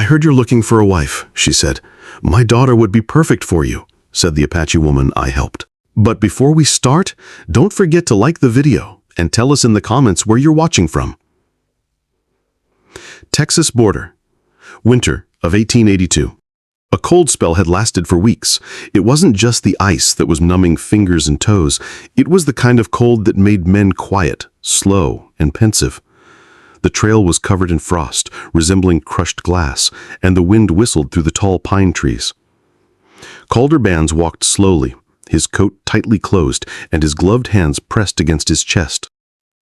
"I heard you're looking for a wife," she said. "My daughter would be perfect for you," said the Apache woman I helped. "But before we start, don't forget to like the video and tell us in the comments where you're watching from." Texas border. Winter of 1882. A cold spell had lasted for weeks. It wasn't just the ice that was numbing fingers and toes. It was the kind of cold that made men quiet, slow, and pensive. The trail was covered in frost, resembling crushed glass, and the wind whistled through the tall pine trees. Calder Bands walked slowly, his coat tightly closed and his gloved hands pressed against his chest.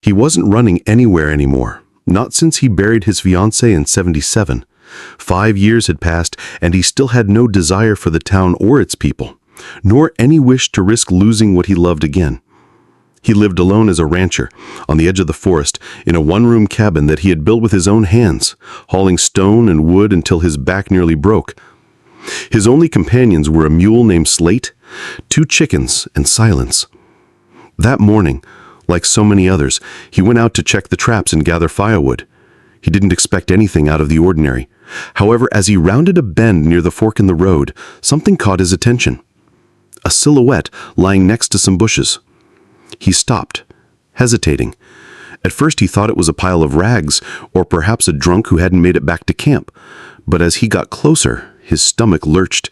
He wasn't running anywhere anymore, not since he buried his fiancée in '77. 5 years had passed, and he still had no desire for the town or its people, nor any wish to risk losing what he loved again. He lived alone as a rancher, on the edge of the forest, in a one-room cabin that he had built with his own hands, hauling stone and wood until his back nearly broke. His only companions were a mule named Slate, 2 chickens, and silence. That morning, like so many others, he went out to check the traps and gather firewood. He didn't expect anything out of the ordinary. However, as he rounded a bend near the fork in the road, something caught his attention. A silhouette lying next to some bushes. He stopped, hesitating. At first he thought it was a pile of rags, or perhaps a drunk who hadn't made it back to camp. But as he got closer, his stomach lurched.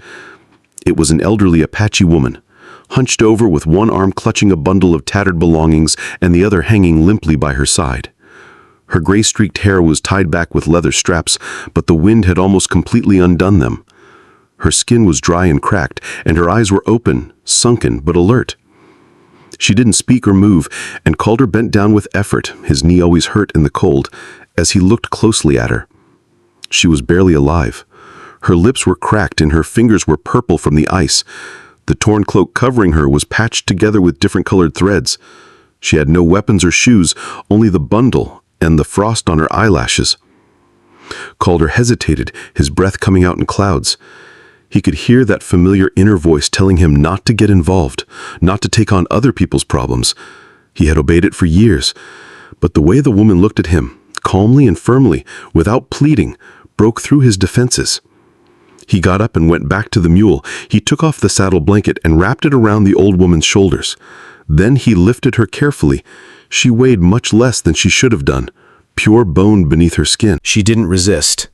It was an elderly Apache woman, hunched over with one arm clutching a bundle of tattered belongings and the other hanging limply by her side. Her gray-streaked hair was tied back with leather straps, but the wind had almost completely undone them. Her skin was dry and cracked, and her eyes were open, sunken, but alert. She didn't speak or move, and Calder bent down with effort, his knee always hurt in the cold, as he looked closely at her. She was barely alive. Her lips were cracked and her fingers were purple from the ice. The torn cloak covering her was patched together with different colored threads. She had no weapons or shoes, only the bundle and the frost on her eyelashes. Calder hesitated, his breath coming out in clouds. He could hear that familiar inner voice telling him not to get involved, not to take on other people's problems. He had obeyed it for years, but the way the woman looked at him, calmly and firmly, without pleading, broke through his defenses. He got up and went back to the mule. He took off the saddle blanket and wrapped it around the old woman's shoulders. Then he lifted her carefully. She weighed much less than she should have done, pure bone beneath her skin. She didn't resist.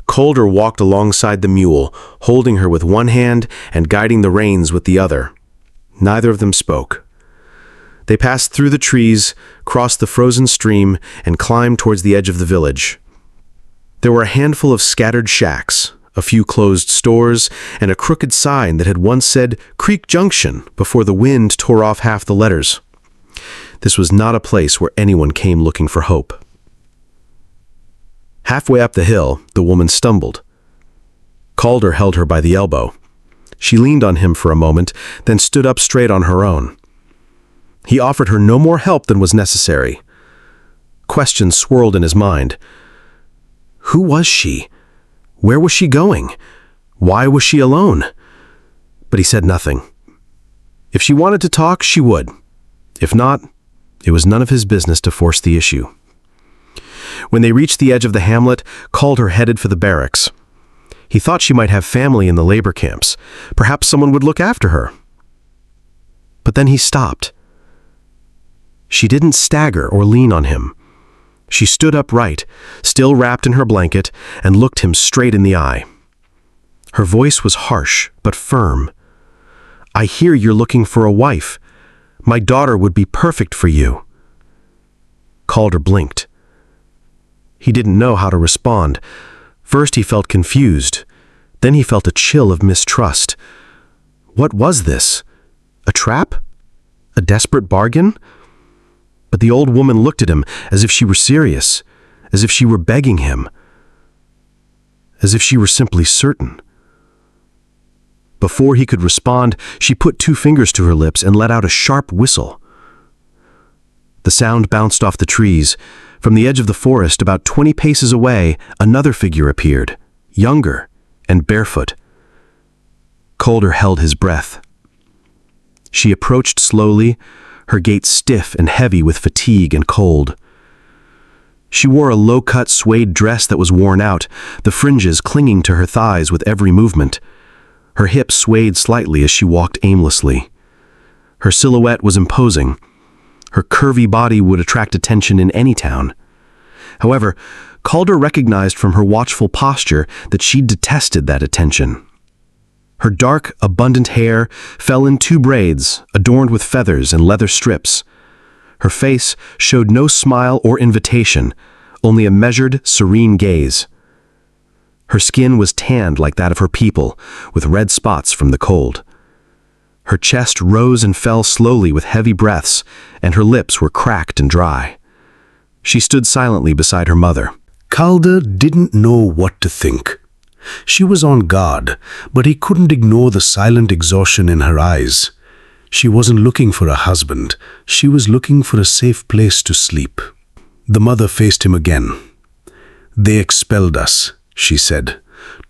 Calder walked alongside the mule, holding her with one hand and guiding the reins with the other. Neither of them spoke. They passed through the trees, crossed the frozen stream, and climbed towards the edge of the village. There were a handful of scattered shacks, a few closed stores, and a crooked sign that had once said Creek Junction before the wind tore off half the letters. This was not a place where anyone came looking for hope. Halfway up the hill, the woman stumbled. Calder held her by the elbow. She leaned on him for a moment, then stood up straight on her own. He offered her no more help than was necessary. Questions swirled in his mind. Who was she? Where was she going? Why was she alone? But he said nothing. If she wanted to talk, she would. If not, it was none of his business to force the issue. When they reached the edge of the hamlet, Calder headed for the barracks. He thought she might have family in the labor camps. Perhaps someone would look after her. But then he stopped. She didn't stagger or lean on him. She stood upright, still wrapped in her blanket, and looked him straight in the eye. Her voice was harsh, but firm. "I hear you're looking for a wife. My daughter would be perfect for you." Calder blinked. He didn't know how to respond. First he felt confused. Then he felt a chill of mistrust. What was this? A trap? A desperate bargain? But the old woman looked at him as if she were serious, as if she were begging him, as if she were simply certain. Before he could respond, she put 2 fingers to her lips and let out a sharp whistle. The sound bounced off the trees. From the edge of the forest, about 20 paces away, another figure appeared, younger and barefoot. Calder held his breath. She approached slowly, her gait stiff and heavy with fatigue and cold. She wore a low-cut suede dress that was worn out, the fringes clinging to her thighs with every movement. Her hips swayed slightly as she walked aimlessly. Her silhouette was imposing. Her curvy body would attract attention in any town. However, Calder recognized from her watchful posture that she detested that attention. Her dark, abundant hair fell in 2 braids, adorned with feathers and leather strips. Her face showed no smile or invitation, only a measured, serene gaze. Her skin was tanned like that of her people, with red spots from the cold. Her chest rose and fell slowly with heavy breaths, and her lips were cracked and dry. She stood silently beside her mother. Calder didn't know what to think. She was on guard, but he couldn't ignore the silent exhaustion in her eyes. She wasn't looking for a husband. She was looking for a safe place to sleep. The mother faced him again. "They expelled us," she said.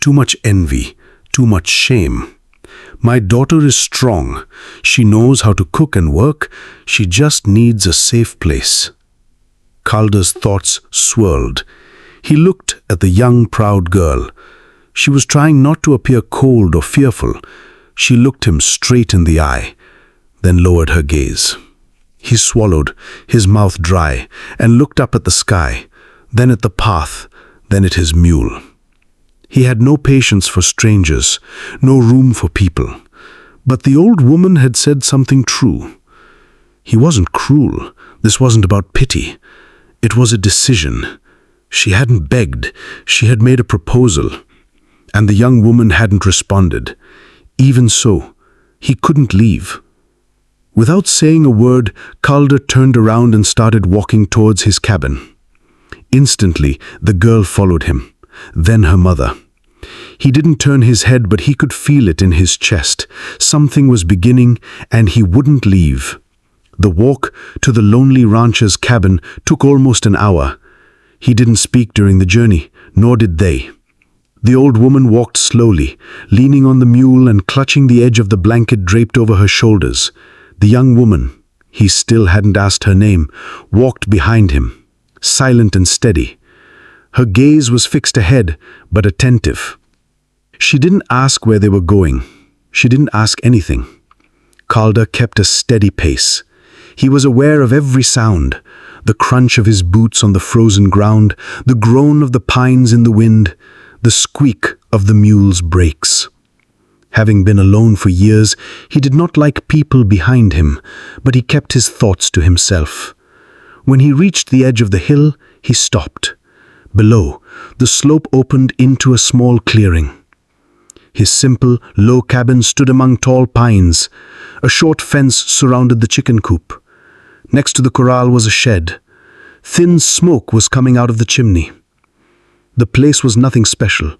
"Too much envy, too much shame. My daughter is strong. She knows how to cook and work. She just needs a safe place." Calder's thoughts swirled. He looked at the young, proud girl. She was trying not to appear cold or fearful. She looked him straight in the eye, then lowered her gaze. He swallowed, his mouth dry, and looked up at the sky, then at the path, then at his mule. He had no patience for strangers, no room for people. But the old woman had said something true. He wasn't cruel. This wasn't about pity. It was a decision. She hadn't begged. She had made a proposal. And the young woman hadn't responded. Even so, he couldn't leave. Without saying a word, Calder turned around and started walking towards his cabin. Instantly, the girl followed him, then her mother. He didn't turn his head, but he could feel it in his chest. Something was beginning, and he wouldn't leave. The walk to the lonely rancher's cabin took almost an hour. He didn't speak during the journey, nor did they. The old woman walked slowly, leaning on the mule and clutching the edge of the blanket draped over her shoulders. The young woman, he still hadn't asked her name, walked behind him, silent and steady. Her gaze was fixed ahead, but attentive. She didn't ask where they were going. She didn't ask anything. Calder kept a steady pace. He was aware of every sound, the crunch of his boots on the frozen ground, the groan of the pines in the wind, the squeak of the mule's brakes. Having been alone for years, he did not like people behind him, but he kept his thoughts to himself. When he reached the edge of the hill, he stopped. Below, the slope opened into a small clearing. His simple, low cabin stood among tall pines. A short fence surrounded the chicken coop. Next to the corral was a shed. Thin smoke was coming out of the chimney. The place was nothing special,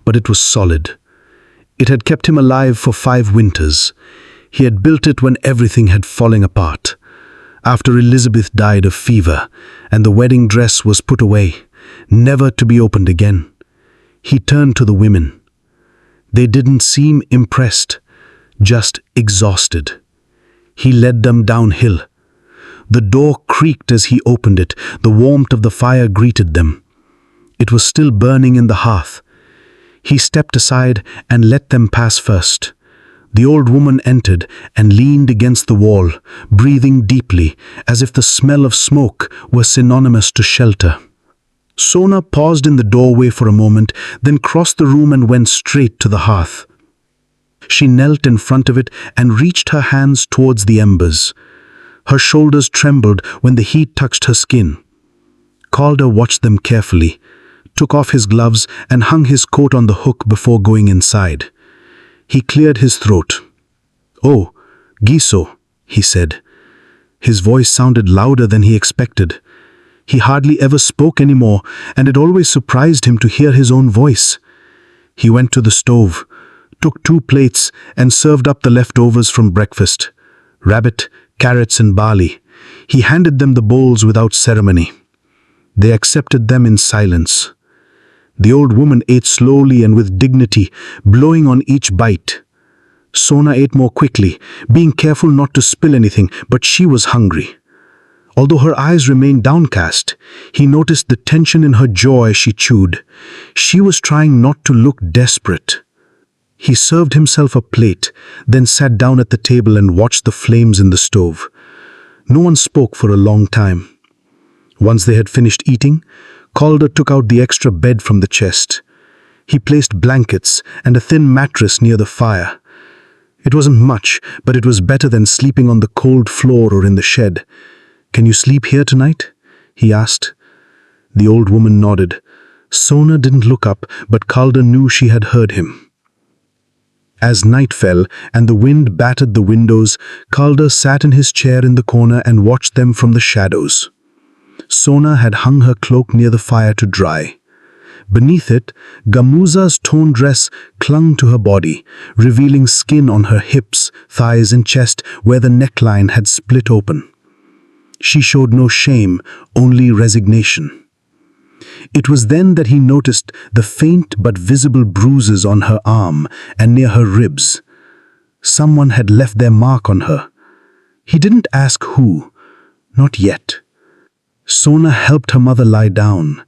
but it was solid. It had kept him alive for 5 winters. He had built it when everything had fallen apart. After Elizabeth died of fever, and the wedding dress was put away, never to be opened again. He turned to the women. They didn't seem impressed, just exhausted. He led them downhill. The door creaked as he opened it. The warmth of the fire greeted them. It was still burning in the hearth. He stepped aside and let them pass first. The old woman entered and leaned against the wall, breathing deeply, as if the smell of smoke were synonymous to shelter. Sona paused in the doorway for a moment, then crossed the room and went straight to the hearth. She knelt in front of it and reached her hands towards the embers. Her shoulders trembled when the heat touched her skin. Calder watched them carefully, took off his gloves and hung his coat on the hook before going inside. He cleared his throat. "Oh, Giso," he said. His voice sounded louder than he expected. He hardly ever spoke anymore, and it always surprised him to hear his own voice. He went to the stove, took 2 plates, and served up the leftovers from breakfast. Rabbit, carrots, and barley. He handed them the bowls without ceremony. They accepted them in silence. The old woman ate slowly and with dignity, blowing on each bite. Sona ate more quickly, being careful not to spill anything, but she was hungry. Although her eyes remained downcast, he noticed the tension in her jaw as she chewed. She was trying not to look desperate. He served himself a plate, then sat down at the table and watched the flames in the stove. No one spoke for a long time. Once they had finished eating, Calder took out the extra bed from the chest. He placed blankets and a thin mattress near the fire. It wasn't much, but it was better than sleeping on the cold floor or in the shed. "Can you sleep here tonight?" he asked. The old woman nodded. Sona didn't look up, but Calder knew she had heard him. As night fell and the wind battered the windows, Calder sat in his chair in the corner and watched them from the shadows. Sona had hung her cloak near the fire to dry. Beneath it, Gamuza's torn dress clung to her body, revealing skin on her hips, thighs, and chest where the neckline had split open. She showed no shame, only resignation. It was then that he noticed the faint but visible bruises on her arm and near her ribs. Someone had left their mark on her. He didn't ask who, not yet. Sona helped her mother lie down.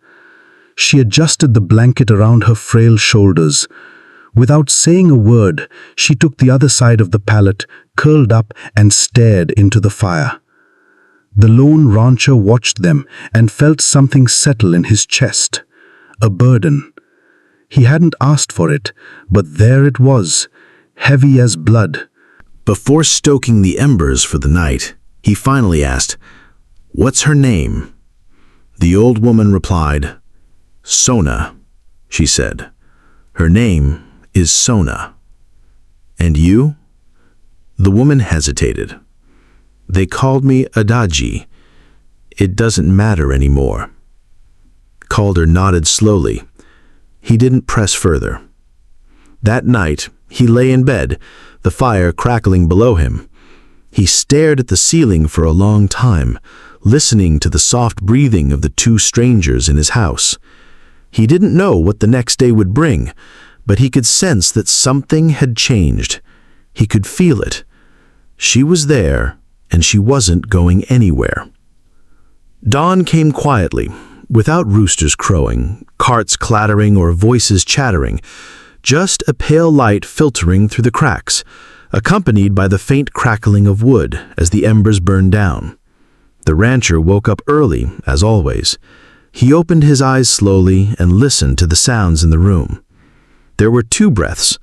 She adjusted the blanket around her frail shoulders. Without saying a word, she took the other side of the pallet, curled up, and stared into the fire. The lone rancher watched them and felt something settle in his chest. A burden. He hadn't asked for it, but there it was, heavy as blood. Before stoking the embers for the night, he finally asked, "What's her name?" The old woman replied, "Sona," she said. "Her name is Sona." "And you?" The woman hesitated. "They called me Adaji. It doesn't matter anymore." Calder nodded slowly. He didn't press further. That night, he lay in bed, the fire crackling below him. He stared at the ceiling for a long time, listening to the soft breathing of the two strangers in his house. He didn't know what the next day would bring, but he could sense that something had changed. He could feel it. She was there, and she wasn't going anywhere. Dawn came quietly, without roosters crowing, carts clattering, or voices chattering, just a pale light filtering through the cracks, accompanied by the faint crackling of wood as the embers burned down. The rancher woke up early, as always. He opened his eyes slowly and listened to the sounds in the room. There were two breaths,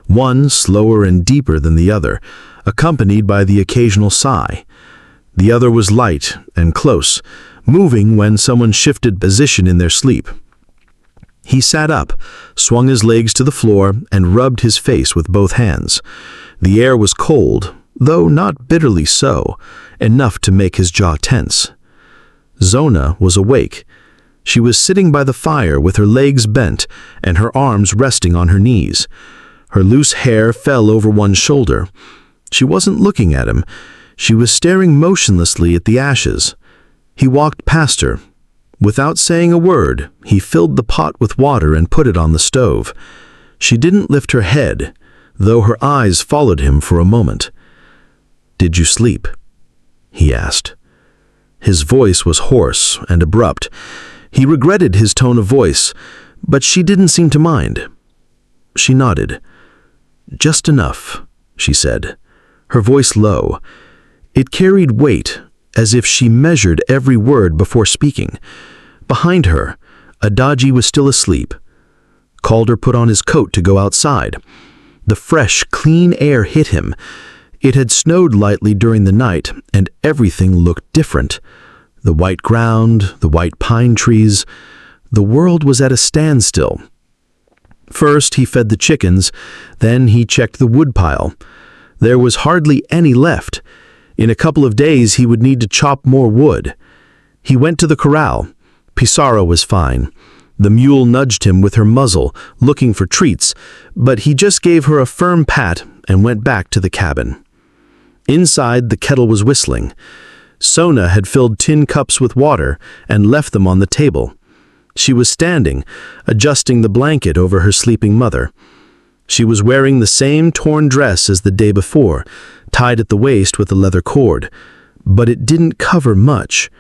one slower and deeper than the other, accompanied by the occasional sigh. The other was light and close, moving when someone shifted position in their sleep. He sat up, swung his legs to the floor, and rubbed his face with both hands. The air was cold, though not bitterly so, enough to make his jaw tense. Zona was awake. She was sitting by the fire with her legs bent and her arms resting on her knees. Her loose hair fell over one shoulder. She wasn't looking at him. She was staring motionlessly at the ashes. He walked past her. Without saying a word, he filled the pot with water and put it on the stove. She didn't lift her head, though her eyes followed him for a moment. "Did you sleep?" he asked. His voice was hoarse and abrupt. He regretted his tone of voice, but she didn't seem to mind. She nodded. "Just enough," she said, her voice low. It carried weight, as if she measured every word before speaking. Behind her, Adaji was still asleep. Calder put on his coat to go outside. The fresh, clean air hit him. It had snowed lightly during the night, and everything looked different. The white ground, the white pine trees. The world was at a standstill. First, he fed the chickens, then he checked the woodpile. There was hardly any left. In a couple of days, he would need to chop more wood. He went to the corral. Pissarro was fine. The mule nudged him with her muzzle, looking for treats, but he just gave her a firm pat and went back to the cabin. Inside, the kettle was whistling. Sona had filled tin cups with water and left them on the table. She was standing, adjusting the blanket over her sleeping mother. She was wearing the same torn dress as the day before, tied at the waist with a leather cord, but it didn't cover much.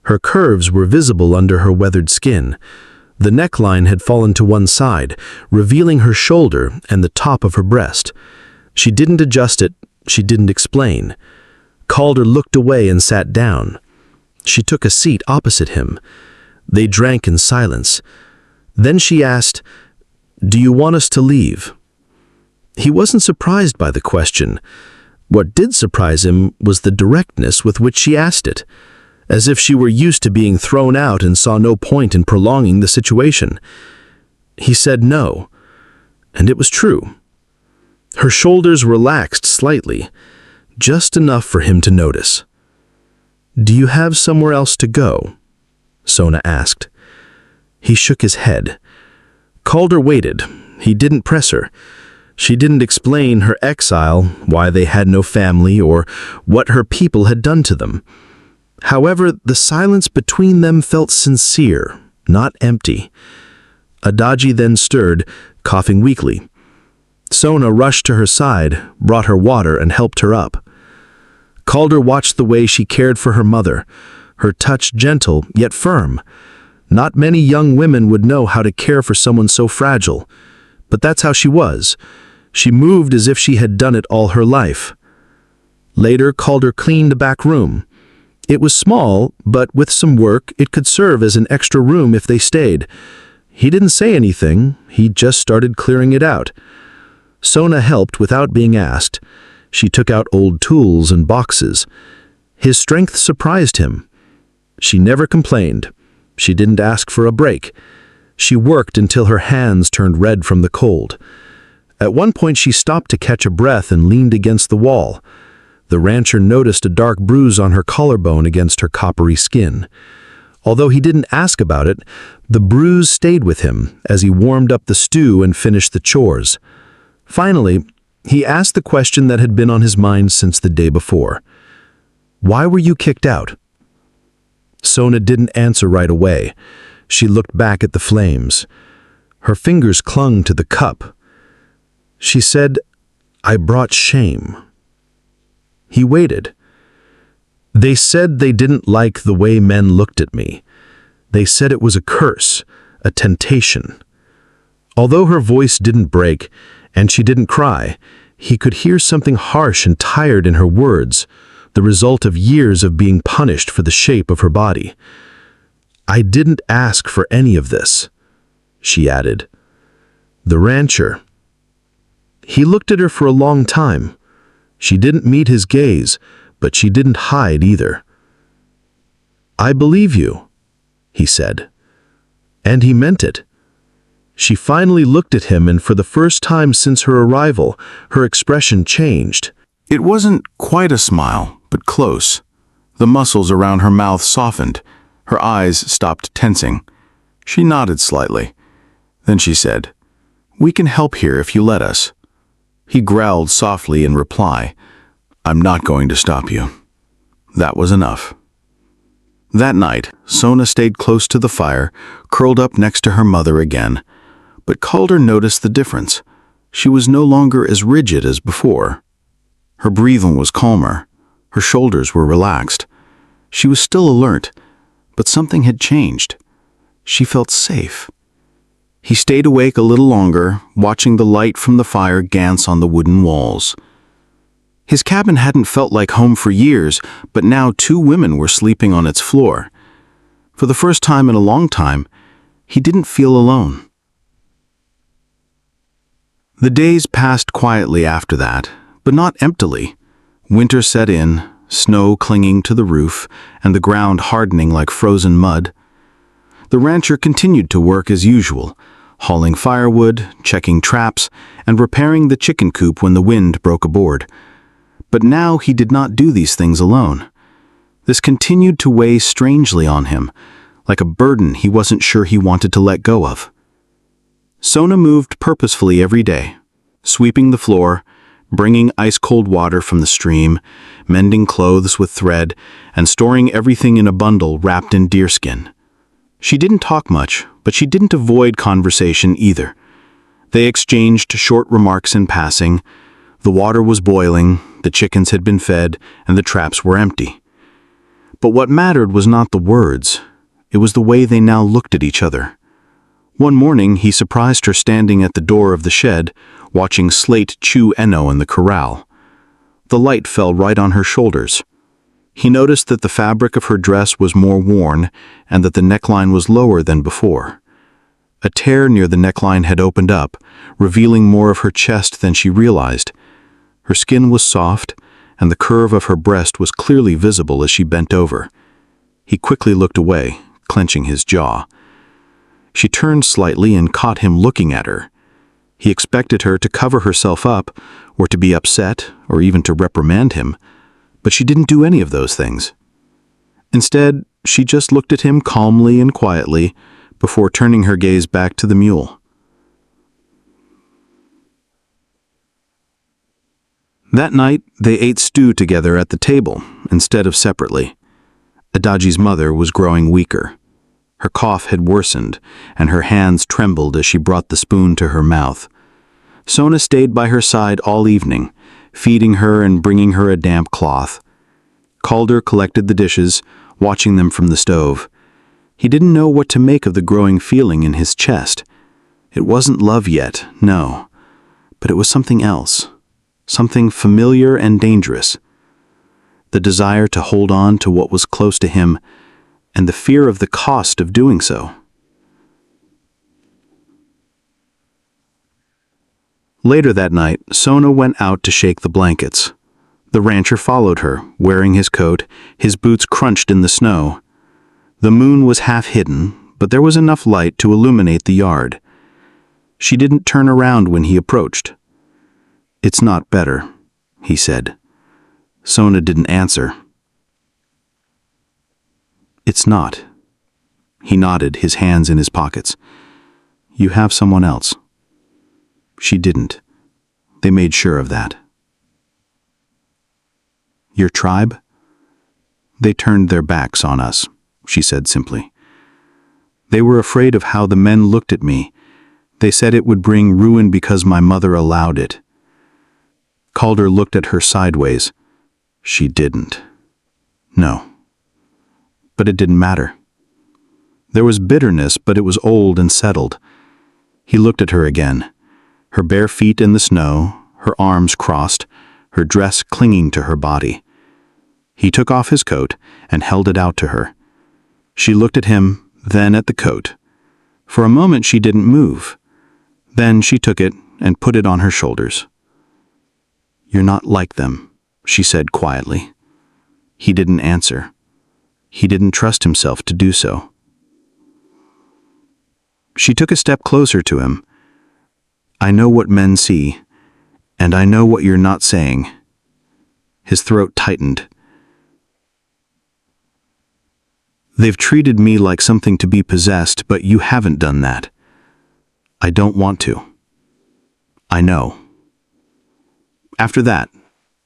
Her curves were visible under her weathered skin. The neckline had fallen to one side, revealing her shoulder and the top of her breast. She didn't adjust it, she didn't explain. Calder looked away and sat down. She took a seat opposite him. They drank in silence. Then she asked, "Do you want us to leave?" He wasn't surprised by the question. What did surprise him was the directness with which she asked it, as if she were used to being thrown out and saw no point in prolonging the situation. He said no, and it was true. Her shoulders relaxed slightly, just enough for him to notice. "Do you have somewhere else to go?" Sona asked. He shook his head. Calder waited. He didn't press her. She didn't explain her exile, why they had no family, or what her people had done to them. However, the silence between them felt sincere, not empty. Adaji then stirred, coughing weakly. Sona rushed to her side, brought her water, and helped her up. Calder watched the way she cared for her mother, her touch gentle yet firm. Not many young women would know how to care for someone so fragile, but that's how she was. She moved as if she had done it all her life. Later, Calder cleaned the back room. It was small, but with some work, it could serve as an extra room if they stayed. He didn't say anything, he just started clearing it out. Sona helped without being asked. She took out old tools and boxes. His strength surprised him. She never complained. She didn't ask for a break. She worked until her hands turned red from the cold. At one point she stopped to catch a breath and leaned against the wall. The rancher noticed a dark bruise on her collarbone against her coppery skin. Although he didn't ask about it, the bruise stayed with him as he warmed up the stew and finished the chores. Finally, he asked the question that had been on his mind since the day before. "Why were you kicked out?" Sona didn't answer right away. She looked back at the flames. Her fingers clung to the cup. She said, "I brought shame." He waited. "They said they didn't like the way men looked at me. They said it was a curse, a temptation." Although her voice didn't break, and she didn't cry, he could hear something harsh and tired in her words, the result of years of being punished for the shape of her body. "I didn't ask for any of this," she added. The rancher. He looked at her for a long time. She didn't meet his gaze, but she didn't hide either. "I believe you," he said. And he meant it. She finally looked at him, and for the first time since her arrival, her expression changed. It wasn't quite a smile, but close. The muscles around her mouth softened. Her eyes stopped tensing. She nodded slightly. Then she said, "We can help here if you let us." He growled softly in reply, "I'm not going to stop you." That was enough. That night, Sona stayed close to the fire, curled up next to her mother again. But Calder noticed the difference. She was no longer as rigid as before. Her breathing was calmer. Her shoulders were relaxed. She was still alert, but something had changed. She felt safe. He stayed awake a little longer, watching the light from the fire dance on the wooden walls. His cabin hadn't felt like home for years, but now 2 women were sleeping on its floor. For the first time in a long time, he didn't feel alone. The days passed quietly after that, but not emptily. Winter set in, snow clinging to the roof, and the ground hardening like frozen mud. The rancher continued to work as usual, hauling firewood, checking traps, and repairing the chicken coop when the wind broke aboard. But now he did not do these things alone. This continued to weigh strangely on him, like a burden he wasn't sure he wanted to let go of. Sona moved purposefully every day, sweeping the floor, bringing ice-cold water from the stream, mending clothes with thread, and storing everything in a bundle wrapped in deerskin. She didn't talk much, but she didn't avoid conversation either. They exchanged short remarks in passing. The water was boiling, the chickens had been fed, and the traps were empty. But what mattered was not the words. It was the way they now looked at each other. One morning, he surprised her standing at the door of the shed, watching Slate chew Eno in the corral. The light fell right on her shoulders. He noticed that the fabric of her dress was more worn and that the neckline was lower than before. A tear near the neckline had opened up, revealing more of her chest than she realized. Her skin was soft, and the curve of her breast was clearly visible as she bent over. He quickly looked away, clenching his jaw. She turned slightly and caught him looking at her. He expected her to cover herself up, or to be upset, or even to reprimand him, but she didn't do any of those things. Instead, she just looked at him calmly and quietly before turning her gaze back to the mule. That night, they ate stew together at the table, instead of separately. Adagi's mother was growing weaker. Her cough had worsened, and her hands trembled as she brought the spoon to her mouth. Sona stayed by her side all evening, feeding her and bringing her a damp cloth. Calder collected the dishes, watching them from the stove. He didn't know what to make of the growing feeling in his chest. It wasn't love yet, no, but it was something else, something familiar and dangerous. The desire to hold on to what was close to him, and the fear of the cost of doing so. Later that night, Sona went out to shake the blankets. The rancher followed her, wearing his coat, his boots crunched in the snow. The moon was half hidden, but there was enough light to illuminate the yard. She didn't turn around when he approached. "It's not better," he said. Sona didn't answer. "It's not." He nodded, his hands in his pockets. "You have someone else." She didn't. They made sure of that. "Your tribe?" "They turned their backs on us," she said simply. "They were afraid of how the men looked at me. They said it would bring ruin because my mother allowed it." Calder looked at her sideways. She didn't. No. But it didn't matter. There was bitterness, but it was old and settled. He looked at her again, her bare feet in the snow, her arms crossed, her dress clinging to her body. He took off his coat and held it out to her. She looked at him, then at the coat. For a moment she didn't move. Then she took it and put it on her shoulders. "You're not like them," she said quietly. He didn't answer. He didn't trust himself to do so. She took a step closer to him. "I know what men see, and I know what you're not saying." His throat tightened. "They've treated me like something to be possessed, but you haven't done that. I don't want to. I know." After that,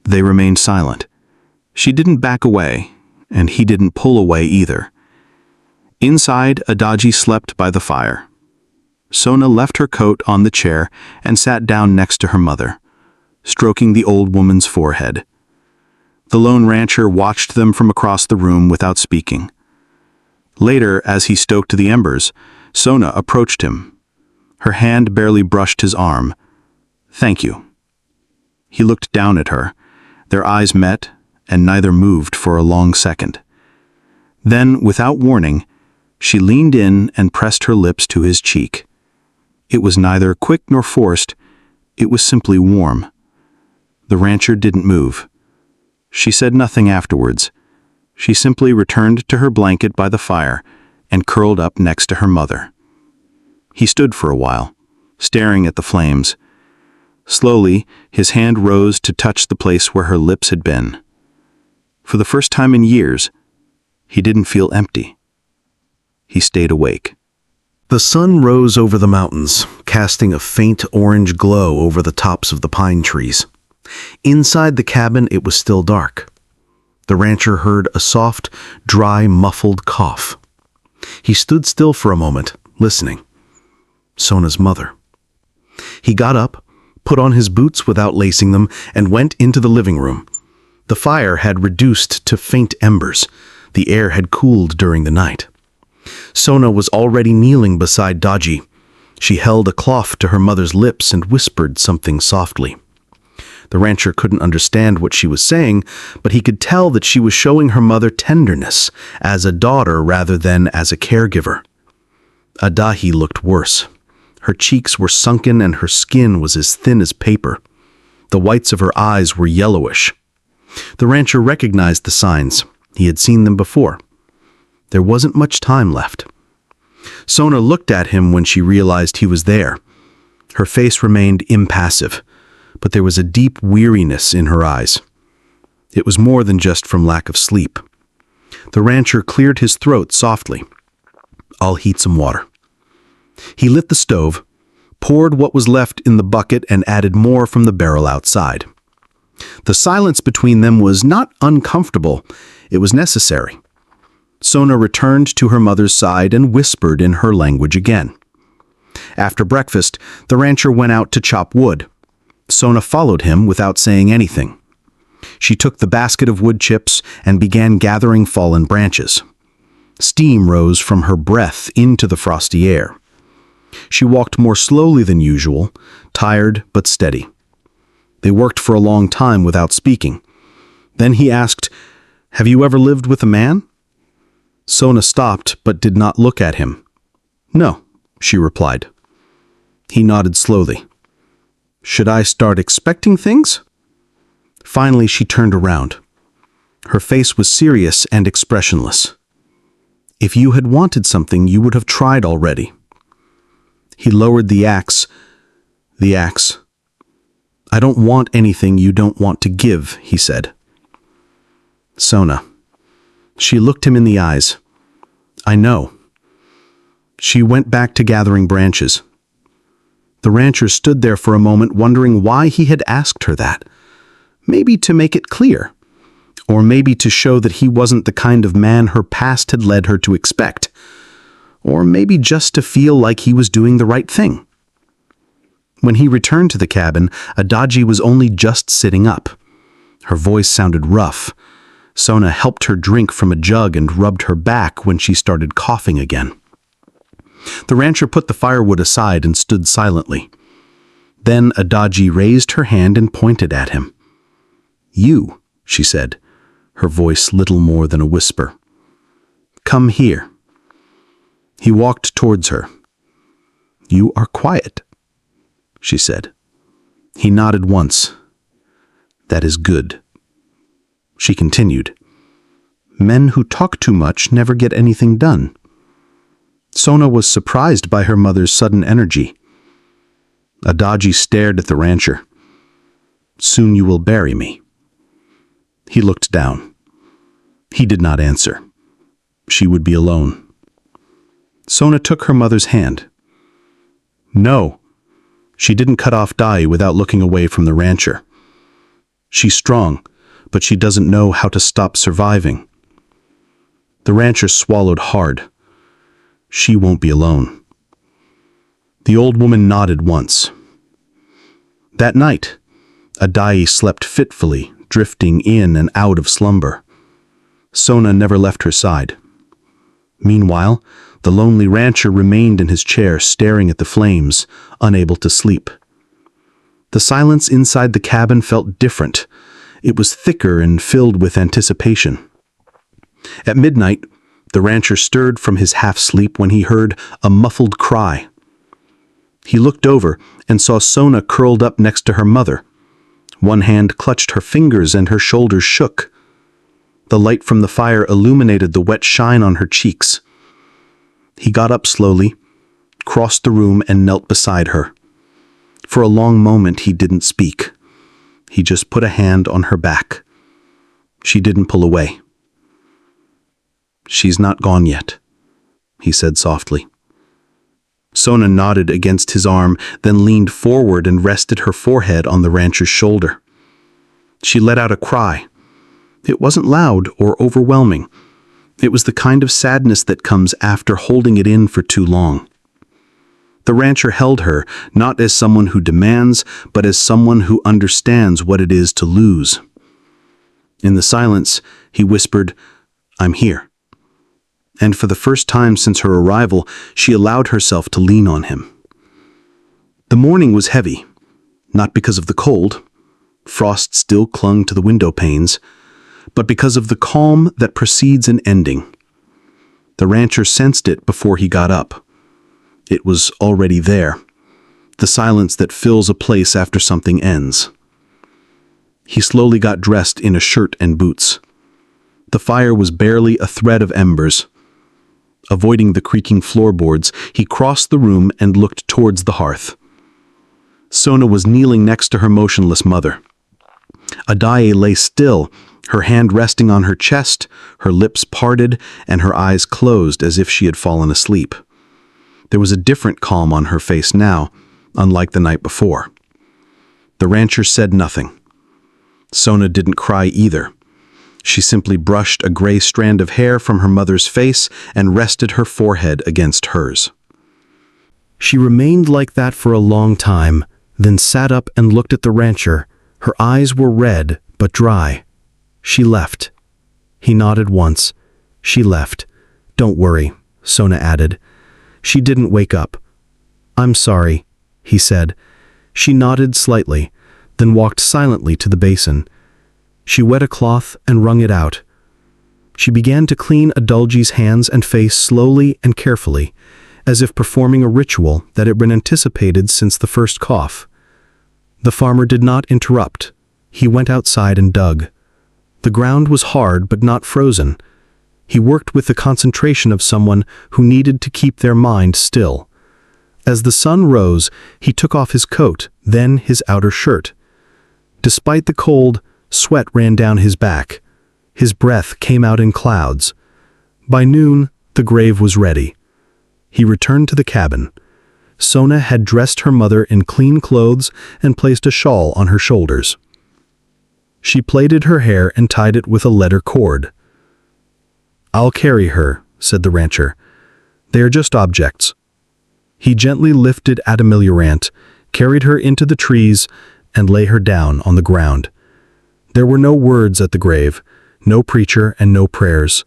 they remained silent. She didn't back away, and he didn't pull away either. Inside, Adagi slept by the fire. Sona left her coat on the chair and sat down next to her mother, stroking the old woman's forehead. The lone rancher watched them from across the room without speaking. Later, as he stoked the embers, Sona approached him. Her hand barely brushed his arm. "Thank you." He looked down at her. Their eyes met, and neither moved for a long second. Then, without warning, she leaned in and pressed her lips to his cheek. It was neither quick nor forced. It was simply warm. The rancher didn't move. She said nothing afterwards. She simply returned to her blanket by the fire and curled up next to her mother. He stood for a while, staring at the flames. Slowly, his hand rose to touch the place where her lips had been. For the first time in years, he didn't feel empty. He stayed awake. The sun rose over the mountains, casting a faint orange glow over the tops of the pine trees. Inside the cabin, it was still dark. The rancher heard a soft, dry, muffled cough. He stood still for a moment, listening. Sona's mother. He got up, put on his boots without lacing them, and went into the living room. The fire had reduced to faint embers. The air had cooled during the night. Sona was already kneeling beside Daji. She held a cloth to her mother's lips and whispered something softly. The rancher couldn't understand what she was saying, but he could tell that she was showing her mother tenderness as a daughter rather than as a caregiver. Adahi looked worse. Her cheeks were sunken and her skin was as thin as paper. The whites of her eyes were yellowish. The rancher recognized the signs. He had seen them before. There wasn't much time left. Sona looked at him when she realized he was there. Her face remained impassive, but there was a deep weariness in her eyes. It was more than just from lack of sleep. The rancher cleared his throat softly. "I'll heat some water." He lit the stove, poured what was left in the bucket, and added more from the barrel outside. The silence between them was not uncomfortable. It was necessary. Sona returned to her mother's side and whispered in her language again. After breakfast, the rancher went out to chop wood. Sona followed him without saying anything. She took the basket of wood chips and began gathering fallen branches. Steam rose from her breath into the frosty air. She walked more slowly than usual, tired but steady. They worked for a long time without speaking. Then he asked, "Have you ever lived with a man?" Sona stopped but did not look at him. "No," she replied. He nodded slowly. "Should I start expecting things?" Finally, she turned around. Her face was serious and expressionless. "If you had wanted something, you would have tried already." He lowered the axe. "The axe. I don't want anything you don't want to give," he said. "Sona." She looked him in the eyes. "I know." She went back to gathering branches. The rancher stood there for a moment, wondering why he had asked her that. Maybe to make it clear, or maybe to show that he wasn't the kind of man her past had led her to expect, or maybe just to feel like he was doing the right thing. When he returned to the cabin, Adaji was only just sitting up. Her voice sounded rough. Sona helped her drink from a jug and rubbed her back when she started coughing again. The rancher put the firewood aside and stood silently. Then Adaji raised her hand and pointed at him. "You," she said, her voice little more than a whisper. "Come here." He walked towards her. "You are quiet," she said. He nodded once. "That is good." She continued, "Men who talk too much never get anything done." Sona was surprised by her mother's sudden energy. Adaji stared at the rancher. "Soon you will bury me." He looked down. He did not answer. She would be alone. Sona took her mother's hand. "No." She didn't cut off Dai without looking away from the rancher. "She's strong, but she doesn't know how to stop surviving." The rancher swallowed hard. "She won't be alone." The old woman nodded once. That night, Adahi slept fitfully, drifting in and out of slumber. Sona never left her side. Meanwhile, the lonely rancher remained in his chair, staring at the flames, unable to sleep. The silence inside the cabin felt different. It was thicker and filled with anticipation. At midnight, the rancher stirred from his half-sleep when he heard a muffled cry. He looked over and saw Sona curled up next to her mother. One hand clutched her fingers and her shoulders shook. The light from the fire illuminated the wet shine on her cheeks. He got up slowly, crossed the room, and knelt beside her. For a long moment he didn't speak. He just put a hand on her back. She didn't pull away. "She's not gone yet," he said softly. Sona nodded against his arm, then leaned forward and rested her forehead on the rancher's shoulder. She let out a cry. It wasn't loud or overwhelming. It was the kind of sadness that comes after holding it in for too long. The rancher held her, not as someone who demands, but as someone who understands what it is to lose. In the silence, he whispered, I'm here." And for the first time since her arrival, she allowed herself to lean on him. The morning was heavy, not because of the cold — frost still clung to the window panes — but because of the calm that precedes an ending. The rancher sensed it before he got up. It was already there, the silence that fills a place after something ends. He slowly got dressed in a shirt and boots. The fire was barely a thread of embers. Avoiding the creaking floorboards, he crossed the room and looked towards the hearth. Sona was kneeling next to her motionless mother. Adaye lay still, her hand resting on her chest, her lips parted, and her eyes closed as if she had fallen asleep. There was a different calm on her face now, unlike the night before. The rancher said nothing. Sona didn't cry either. She simply brushed a gray strand of hair from her mother's face and rested her forehead against hers. She remained like that for a long time, then sat up and looked at the rancher. Her eyes were red, but dry. She left. He nodded once. She left. "Don't worry," Sona added. She didn't wake up. "I'm sorry," he said. She nodded slightly, then walked silently to the basin. She wet a cloth and wrung it out. She began to clean Adulji's hands and face slowly and carefully, as if performing a ritual that had been anticipated since the first cough. The farmer did not interrupt. He went outside and dug. The ground was hard but not frozen. He worked with the concentration of someone who needed to keep their mind still. As the sun rose, he took off his coat, then his outer shirt. Despite the cold, sweat ran down his back. His breath came out in clouds. By noon, the grave was ready. He returned to the cabin. Sona had dressed her mother in clean clothes and placed a shawl on her shoulders. She plaited her hair and tied it with a leather cord. "I'll carry her," said the rancher. "They are just objects." He gently lifted Adamilurant, carried her into the trees, and lay her down on the ground. There were no words at the grave, no preacher and no prayers.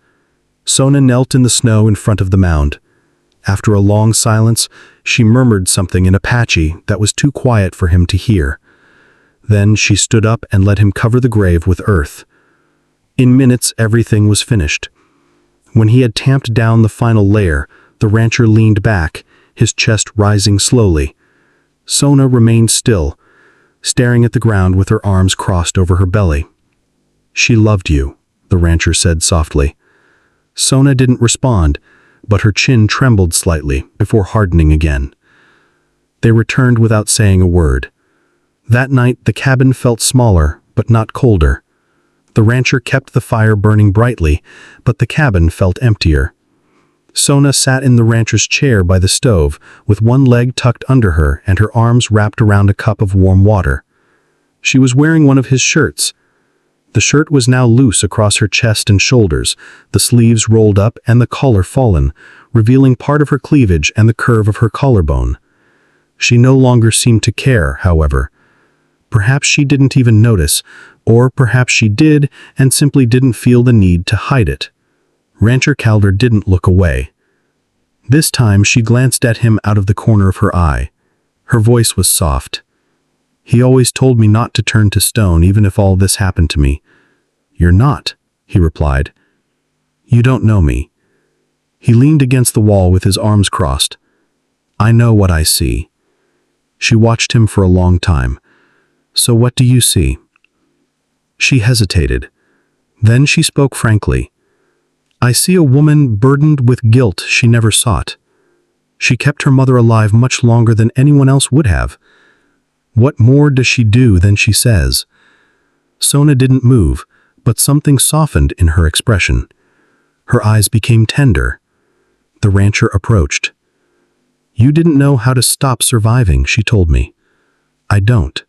Sona knelt in the snow in front of the mound. After a long silence, she murmured something in Apache that was too quiet for him to hear. Then she stood up and let him cover the grave with earth. In minutes, everything was finished. When he had tamped down the final layer, the rancher leaned back, his chest rising slowly. Sona remained still, staring at the ground with her arms crossed over her belly. "She loved you," the rancher said softly. Sona didn't respond, but her chin trembled slightly before hardening again. They returned without saying a word. That night, the cabin felt smaller, but not colder. The rancher kept the fire burning brightly, but the cabin felt emptier. Sona sat in the rancher's chair by the stove, with one leg tucked under her and her arms wrapped around a cup of warm water. She was wearing one of his shirts. The shirt was now loose across her chest and shoulders, the sleeves rolled up and the collar fallen, revealing part of her cleavage and the curve of her collarbone. She no longer seemed to care, however. Perhaps she didn't even notice, or perhaps she did and simply didn't feel the need to hide it. Rancher Calder didn't look away. This time she glanced at him out of the corner of her eye. Her voice was soft. "He always told me not to turn to stone even if all this happened to me." "You're not," he replied. "You don't know me." He leaned against the wall with his arms crossed. "I know what I see." She watched him for a long time. "So what do you see?" She hesitated. Then she spoke frankly. "I see a woman burdened with guilt she never sought. She kept her mother alive much longer than anyone else would have. What more does she do than she says?" Sona didn't move, but something softened in her expression. Her eyes became tender. The rancher approached. "You didn't know how to stop surviving," she told me. "I don't."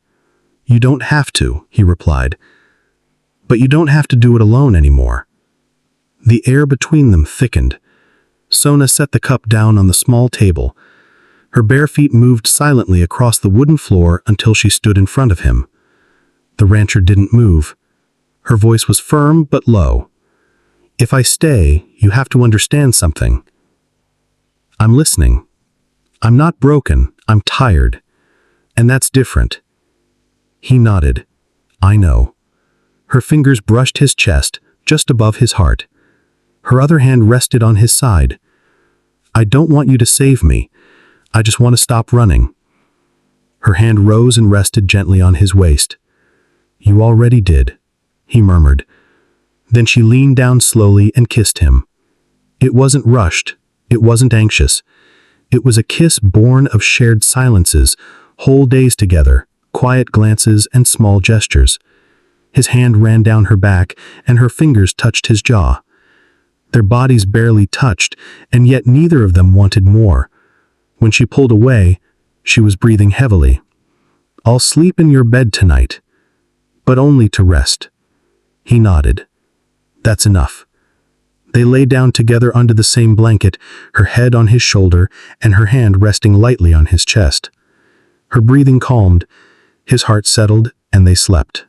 "You don't have to," he replied. "But you don't have to do it alone anymore." The air between them thickened. Sona set the cup down on the small table. Her bare feet moved silently across the wooden floor until she stood in front of him. The rancher didn't move. Her voice was firm but low. If I stay, you have to understand something. I'm listening. I'm not broken, I'm tired. And that's different. He nodded. I know. Her fingers brushed his chest, just above his heart. Her other hand rested on his side. I don't want you to save me. I just want to stop running. Her hand rose and rested gently on his waist. You already did, he murmured. Then she leaned down slowly and kissed him. It wasn't rushed. It wasn't anxious. It was a kiss born of shared silences, whole days together, quiet glances and small gestures. His hand ran down her back, and her fingers touched his jaw. Their bodies barely touched, and yet neither of them wanted more. When she pulled away, she was breathing heavily. I'll sleep in your bed tonight, but only to rest. He nodded. That's enough. They lay down together under the same blanket, her head on his shoulder and her hand resting lightly on his chest. Her breathing calmed, his heart settled, and they slept.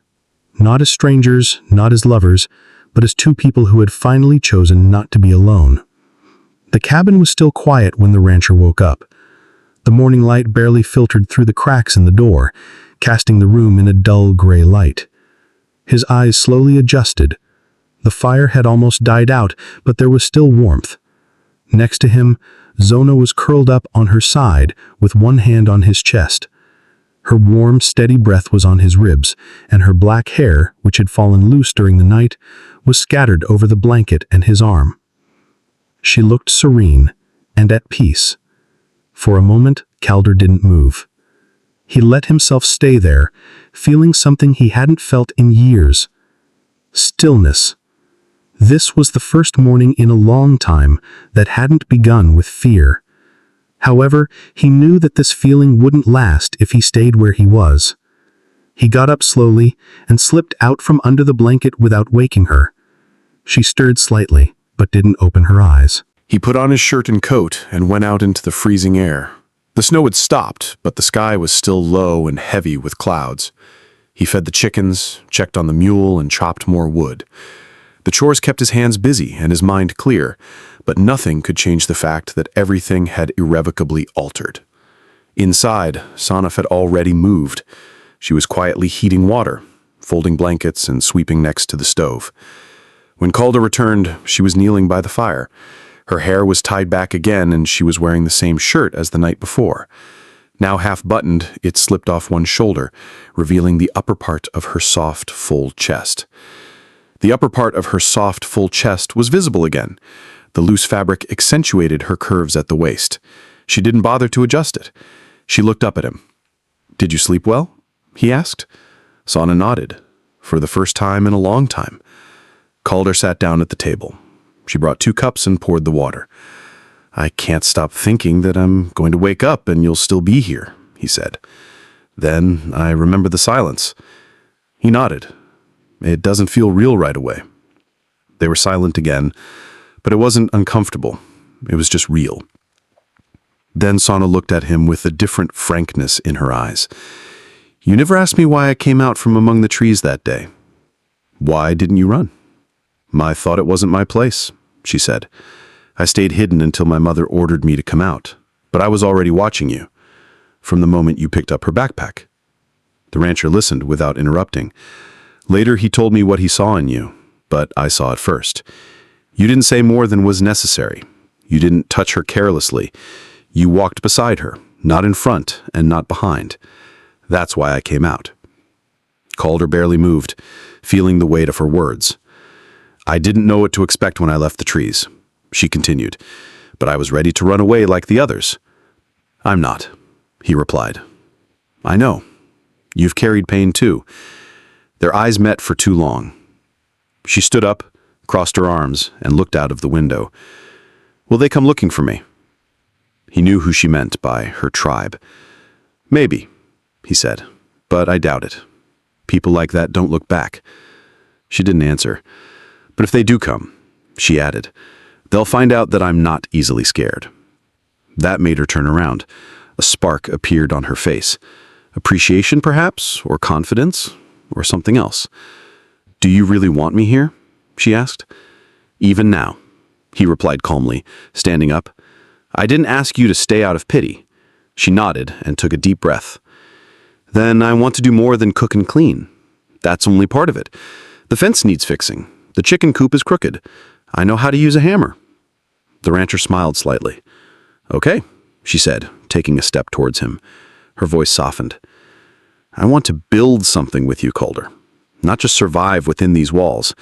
Not as strangers, not as lovers, but as two people who had finally chosen not to be alone. The cabin was still quiet when the rancher woke up. The morning light barely filtered through the cracks in the door, casting the room in a dull gray light. His eyes slowly adjusted. The fire had almost died out, but there was still warmth. Next to him, Zona was curled up on her side, with one hand on his chest. Her warm, steady breath was on his ribs, and her black hair, which had fallen loose during the night, was scattered over the blanket and his arm. She looked serene and at peace. For a moment, Calder didn't move. He let himself stay there, feeling something he hadn't felt in years. Stillness. This was the first morning in a long time that hadn't begun with fear. However, he knew that this feeling wouldn't last if he stayed where he was. He got up slowly and slipped out from under the blanket without waking her. She stirred slightly, but didn't open her eyes. He put on his shirt and coat and went out into the freezing air. The snow had stopped, but the sky was still low and heavy with clouds. He fed the chickens, checked on the mule, and chopped more wood. The chores kept his hands busy and his mind clear, but nothing could change the fact that everything had irrevocably altered. Inside, Sanaf had already moved. She was quietly heating water, folding blankets and sweeping next to the stove. When Calder returned, she was kneeling by the fire. Her hair was tied back again, and she was wearing the same shirt as the night before. Now half-buttoned, it slipped off one shoulder, revealing the upper part of her soft, full chest. The upper part of her soft, full chest was visible again. The loose fabric accentuated her curves at the waist. She didn't bother to adjust it. She looked up at him. "Did you sleep well?" he asked. Sana nodded, for the first time in a long time. Calder sat down at the table. She brought 2 cups and poured the water. "I can't stop thinking that I'm going to wake up and you'll still be here," he said. Then I remember the silence. He nodded. "It doesn't feel real right away." They were silent again, but it wasn't uncomfortable. It was just real. Then Sana looked at him with a different frankness in her eyes. "You never asked me why I came out from among the trees that day. Why didn't you run?" "I thought it wasn't my place," she said. "I stayed hidden until my mother ordered me to come out, but I was already watching you, from the moment you picked up her backpack." The rancher listened without interrupting. "Later he told me what he saw in you, but I saw it first. You didn't say more than was necessary. You didn't touch her carelessly. You walked beside her, not in front and not behind. That's why I came out." Calder barely moved, feeling the weight of her words. "I didn't know what to expect when I left the trees," she continued, "but I was ready to run away like the others." "I'm not," he replied. "I know. You've carried pain too." Their eyes met for too long. She stood up, crossed her arms, and looked out of the window. "Will they come looking for me?" He knew who she meant by her tribe. "Maybe," he said, "but I doubt it. People like that don't look back." She didn't answer. "But if they do come," she added, "they'll find out that I'm not easily scared." That made her turn around. A spark appeared on her face. Appreciation, perhaps, or confidence, or something else. "Do you really want me here?" she asked. Even now, he replied calmly, standing up. I didn't ask you to stay out of pity. She nodded and took a deep breath. Then I want to do more than cook and clean. That's only part of it. The fence needs fixing. The chicken coop is crooked. I know how to use a hammer. The rancher smiled slightly. Okay, she said, taking a step towards him. Her voice softened. I want to build something with you, Calder. Not just survive within these walls.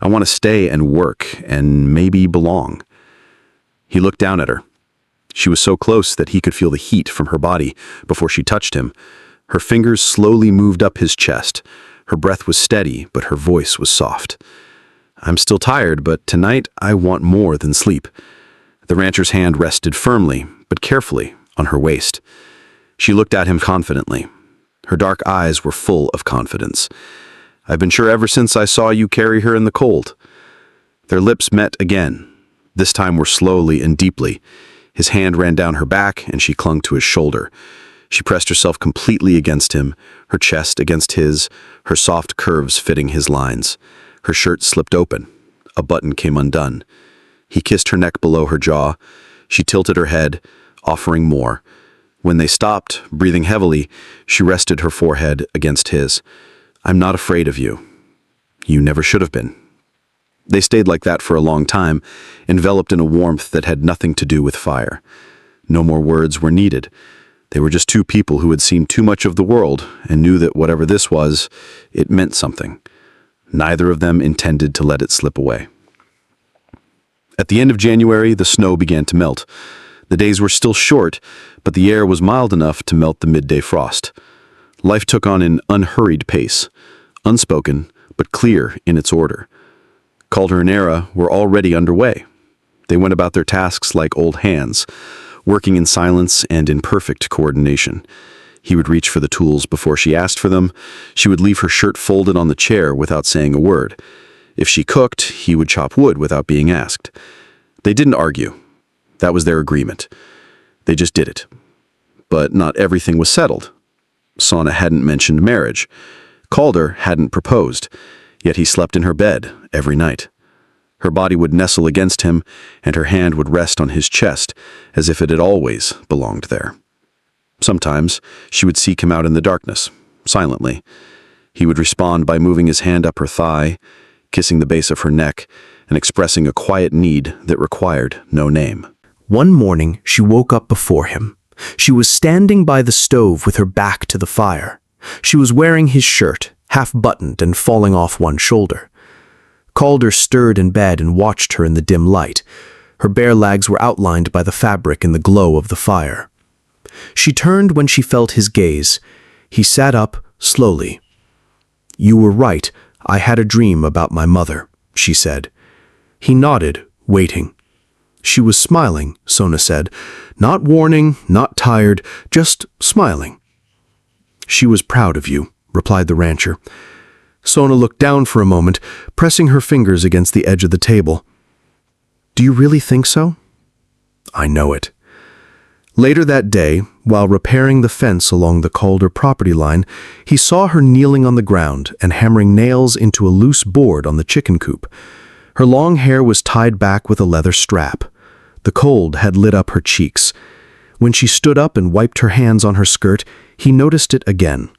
I want to stay and work and maybe belong. He looked down at her. She was so close that he could feel the heat from her body before she touched him. Her fingers slowly moved up his chest. Her breath was steady, but her voice was soft. I'm still tired, but tonight I want more than sleep. The rancher's hand rested firmly, but carefully, on her waist. She looked at him confidently. Her dark eyes were full of confidence. I've been sure ever since I saw you carry her in the cold. Their lips met again, this time more slowly and deeply. His hand ran down her back, and she clung to his shoulder. She pressed herself completely against him, her chest against his, her soft curves fitting his lines. Her shirt slipped open. A button came undone. He kissed her neck below her jaw. She tilted her head, offering more. When they stopped, breathing heavily, she rested her forehead against his. I'm not afraid of you. You never should have been. They stayed like that for a long time, enveloped in a warmth that had nothing to do with fire. No more words were needed. They were just two people who had seen too much of the world and knew that whatever this was, it meant something. Neither of them intended to let it slip away. At the end of January, the snow began to melt. The days were still short, but the air was mild enough to melt the midday frost. Life took on an unhurried pace, unspoken, but clear in its order. Calder and Era were already underway. They went about their tasks like old hands, working in silence and in perfect coordination. He would reach for the tools before she asked for them. She would leave her shirt folded on the chair without saying a word. If she cooked, he would chop wood without being asked. They didn't argue. That was their agreement. They just did it. But not everything was settled. Sona hadn't mentioned marriage. Calder hadn't proposed, yet he slept in her bed every night. Her body would nestle against him, and her hand would rest on his chest, as if it had always belonged there. Sometimes she would seek him out in the darkness, silently. He would respond by moving his hand up her thigh, kissing the base of her neck, and expressing a quiet need that required no name. One morning, she woke up before him. She was standing by the stove with her back to the fire. She was wearing his shirt, half-buttoned and falling off one shoulder. Calder stirred in bed and watched her in the dim light. Her bare legs were outlined by the fabric in the glow of the fire. She turned when she felt his gaze. He sat up, slowly. You were right. I had a dream about my mother, she said. He nodded, waiting. She was smiling, Sona said. Not warning, not tired, just smiling. She was proud of you, replied the rancher. Sona looked down for a moment, pressing her fingers against the edge of the table. Do you really think so? I know it. Later that day, while repairing the fence along the Calder property line, he saw her kneeling on the ground and hammering nails into a loose board on the chicken coop. Her long hair was tied back with a leather strap. The cold had lit up her cheeks. When she stood up and wiped her hands on her skirt, he noticed it again.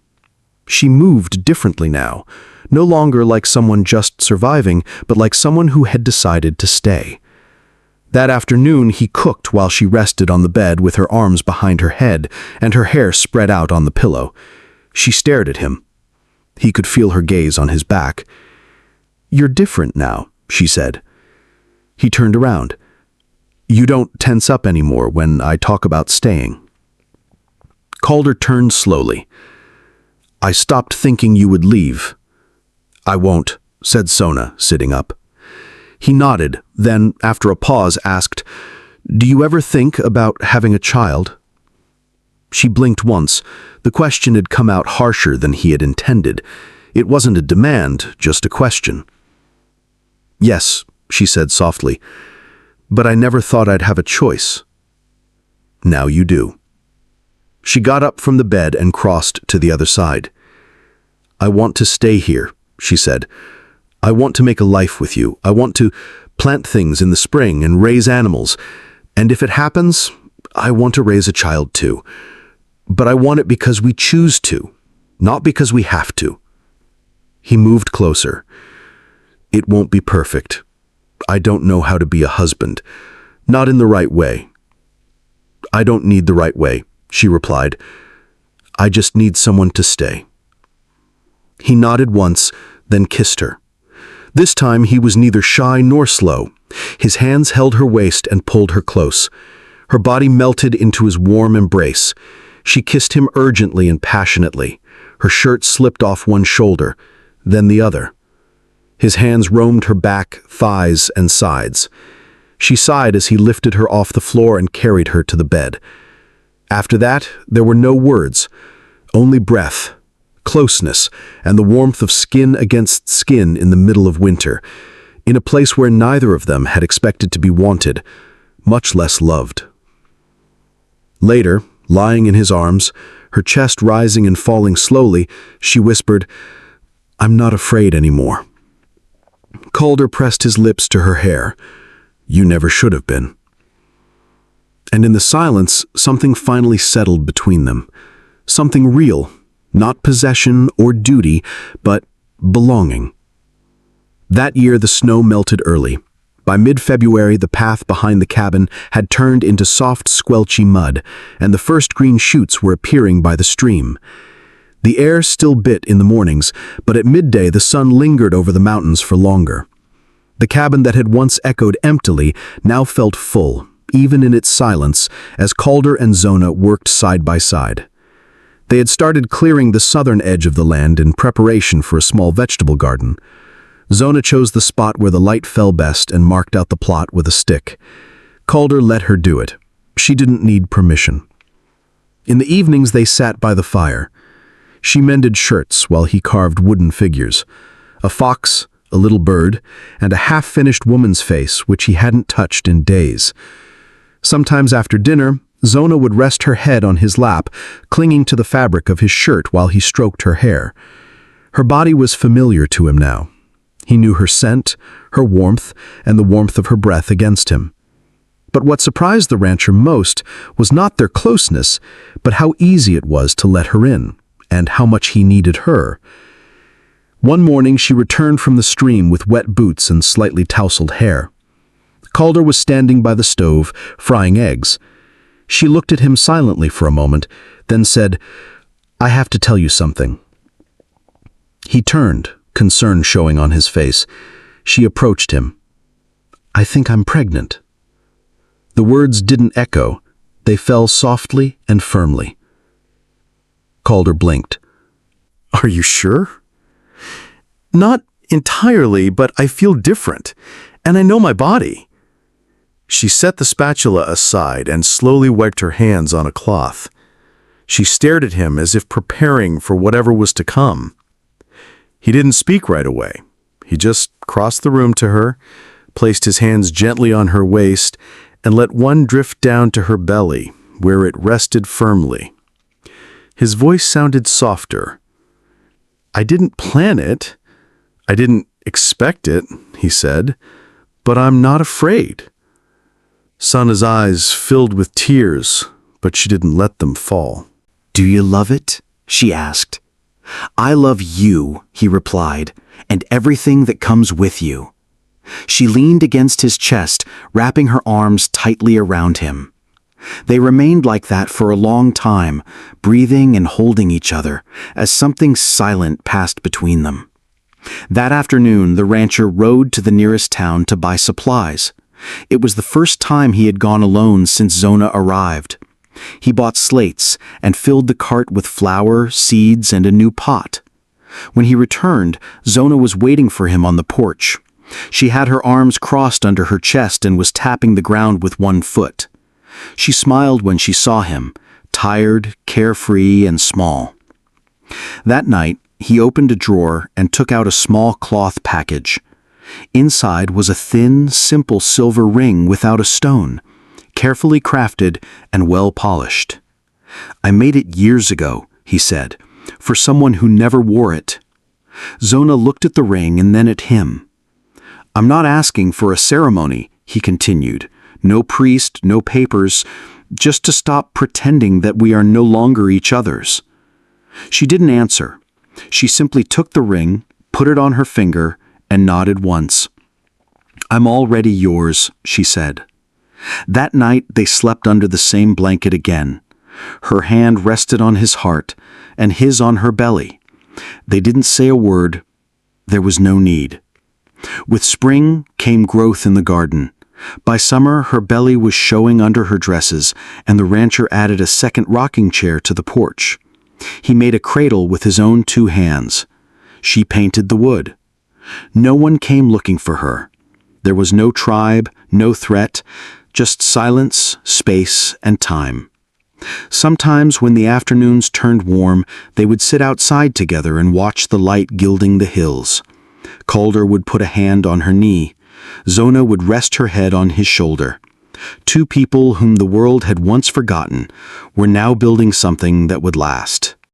She moved differently now, no longer like someone just surviving, but like someone who had decided to stay. That afternoon, he cooked while she rested on the bed with her arms behind her head and her hair spread out on the pillow. She stared at him. He could feel her gaze on his back. You're different now, she said. He turned around. You don't tense up anymore when I talk about staying. Calder turned slowly. I stopped thinking you would leave. I won't, said Sona, sitting up. He nodded, then, after a pause, asked, Do you ever think about having a child? She blinked once. The question had come out harsher than he had intended. It wasn't a demand, just a question. Yes, she said softly, but I never thought I'd have a choice. Now you do. She got up from the bed and crossed to the other side. I want to stay here, she said. I want to make a life with you. I want to, plant things in the spring and raise animals. And if it happens, I want to raise a child too. But I want it because we choose to, not because we have to. He moved closer. It won't be perfect. I don't know how to be a husband. Not in the right way. I don't need the right way, she replied. I just need someone to stay. He nodded once, then kissed her. This time he was neither shy nor slow. His hands held her waist and pulled her close. Her body melted into his warm embrace. She kissed him urgently and passionately. Her shirt slipped off one shoulder, then the other. His hands roamed her back, thighs, and sides. She sighed as he lifted her off the floor and carried her to the bed. After that, there were no words, only breath, closeness, and the warmth of skin against skin in the middle of winter, in a place where neither of them had expected to be wanted, much less loved. Later, lying in his arms, her chest rising and falling slowly, she whispered, I'm not afraid anymore. Calder pressed his lips to her hair. You never should have been. And in the silence, something finally settled between them. Something real, not possession or duty, but belonging. That year, the snow melted early. By mid-February, the path behind the cabin had turned into soft, squelchy mud, and the first green shoots were appearing by the stream. The air still bit in the mornings, but at midday the sun lingered over the mountains for longer. The cabin that had once echoed emptily now felt full, even in its silence, as Calder and Zona worked side by side. They had started clearing the southern edge of the land in preparation for a small vegetable garden. Zona chose the spot where the light fell best and marked out the plot with a stick. Calder let her do it. She didn't need permission. In the evenings they sat by the fire. She mended shirts while he carved wooden figures. A fox, a little bird, and a half-finished woman's face which he hadn't touched in days. Sometimes after dinner, Zona would rest her head on his lap, clinging to the fabric of his shirt while he stroked her hair. Her body was familiar to him now. He knew her scent, her warmth, and the warmth of her breath against him. But what surprised the rancher most was not their closeness, but how easy it was to let her in, and how much he needed her. One morning she returned from the stream with wet boots and slightly tousled hair. Calder was standing by the stove, frying eggs. She looked at him silently for a moment, then said, I have to tell you something. He turned, concern showing on his face. She approached him. I think I'm pregnant. The words didn't echo. They fell softly and firmly. Calder blinked. Are you sure? Not entirely, but I feel different, and I know my body. She set the spatula aside and slowly wiped her hands on a cloth. She stared at him as if preparing for whatever was to come. He didn't speak right away. He just crossed the room to her, placed his hands gently on her waist, and let one drift down to her belly, where it rested firmly. His voice sounded softer. I didn't plan it. I didn't expect it, he said, but I'm not afraid. Sana's eyes filled with tears, but she didn't let them fall. Do you love it? She asked. I love you, he replied, and everything that comes with you. She leaned against his chest, wrapping her arms tightly around him. They remained like that for a long time, breathing and holding each other, as something silent passed between them. That afternoon, the rancher rode to the nearest town to buy supplies. It was the first time he had gone alone since Zona arrived. He bought slates and filled the cart with flour, seeds, and a new pot. When he returned, Zona was waiting for him on the porch. She had her arms crossed under her chest and was tapping the ground with one foot. She smiled when she saw him, tired, carefree, and small. That night, he opened a drawer and took out a small cloth package. Inside was a thin, simple silver ring without a stone, carefully crafted and well polished. I made it years ago, he said, for someone who never wore it. Zona looked at the ring and then at him. I'm not asking for a ceremony, he continued. No priest, no papers, just to stop pretending that we are no longer each other's. She didn't answer. She simply took the ring, put it on her finger, and nodded once. I'm already yours, she said. That night they slept under the same blanket again. Her hand rested on his heart, and his on her belly. They didn't say a word. There was no need. With spring came growth in the garden. By summer, her belly was showing under her dresses, and the rancher added a second rocking chair to the porch. He made a cradle with his own 2 hands. She painted the wood. No one came looking for her. There was no tribe, no threat, just silence, space, and time. Sometimes when the afternoons turned warm, they would sit outside together and watch the light gilding the hills. Calder would put a hand on her knee. Zona would rest her head on his shoulder. 2 people whom the world had once forgotten were now building something that would last.